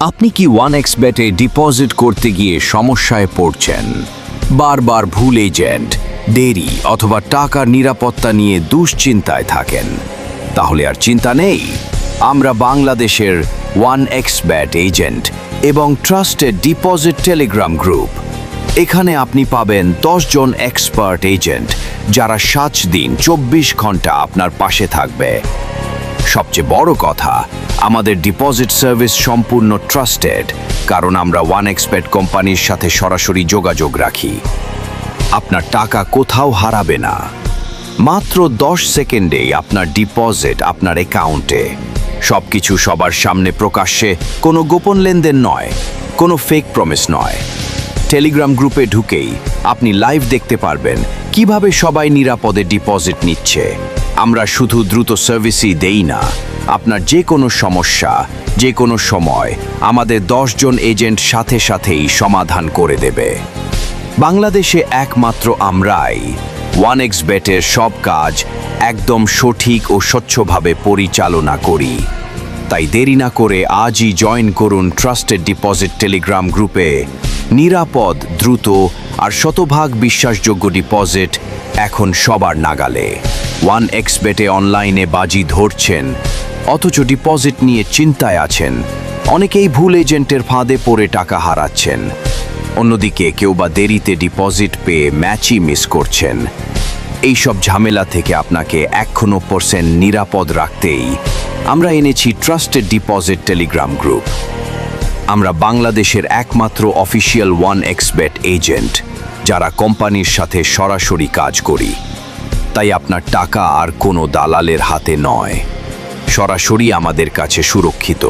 আপনি কি 1xBet-এ ডিপোজিট করতে গিয়ে সমস্যায় পড়ছেন? বারবার ভুল এজেন্ট, দেরি অথবা টাকার নিরাপত্তা নিয়ে দুশ্চিন্তায় থাকেন? তাহলে আর চিন্তা নেই। আমরা বাংলাদেশের 1xBet এজেন্ট এবং ট্রাস্টেড ডিপোজিট টেলিগ্রাম গ্রুপ। এখানে আপনি পাবেন 10 জন এক্সপার্ট এজেন্ট যারা 7 দিন 24 ঘন্টা আপনার পাশে থাকবে। সবচেয়ে বড় কথা, আমাদের ডিপোজিট সার্ভিস সম্পূর্ণ ট্রাস্টেড, কারণ আমরা 1xBet কোম্পানির সাথে সরাসরি যোগাযোগ রাখি। আপনার টাকা কোথাও হারাবে না। মাত্র 10 সেকেন্ডেই আপনার ডিপোজিট আপনার অ্যাকাউন্টে। সবকিছু সবার সামনে প্রকাশ্যে, কোনো গোপন লেনদেন নয়, কোনো ফেক প্রমিস নয়। টেলিগ্রাম গ্রুপে ঢুকেই আপনি লাইভ দেখতে পারবেন কিভাবে সবাই নিরাপদে ডিপোজিট নিচ্ছে। আমরা শুধু দ্রুত সার্ভিসই দেই না, আপনার যে কোনো সমস্যা যে কোনো সময় আমাদের 10 জন এজেন্ট সাথে সাথেই সমাধান করে দেবে। বাংলাদেশে একমাত্র আমরাই 1xBet-এর সব কাজ একদম সঠিক ও স্বচ্ছভাবে পরিচালনা করি। তাই দেরি না করে আজই জয়েন করুন ট্রাস্টেড ডিপোজিট টেলিগ্রাম গ্রুপে। নিরাপদ, দ্রুত আর শতভাগ বিশ্বাসযোগ্য ডিপোজিট এখন সবার নাগালে। 1xBet-এ অনলাইনে বাজি ধরছেন, অথচ ডিপোজিট নিয়ে চিন্তায় আছেন। অনেকেই ভুল এজেন্টের ফাঁদে পড়ে টাকা হারাচ্ছেন। অন্যদিকে কেউ বা দেরিতে ডিপোজিট পেয়ে ম্যাচই মিস করছেন। এই সব ঝামেলা থেকে আপনাকে 100% নিরাপদ রাখতেই আমরা এনেছি ট্রাস্টেড ডিপোজিট টেলিগ্রাম গ্রুপ। আমরা বাংলাদেশের একমাত্র অফিসিয়াল 1xBet এজেন্ট যারা কোম্পানির সাথে সরাসরি কাজ করি। তাই আপনার টাকা আর কোনো দালালের হাতে নয়, সরাসরি আমাদের কাছে সুরক্ষিত।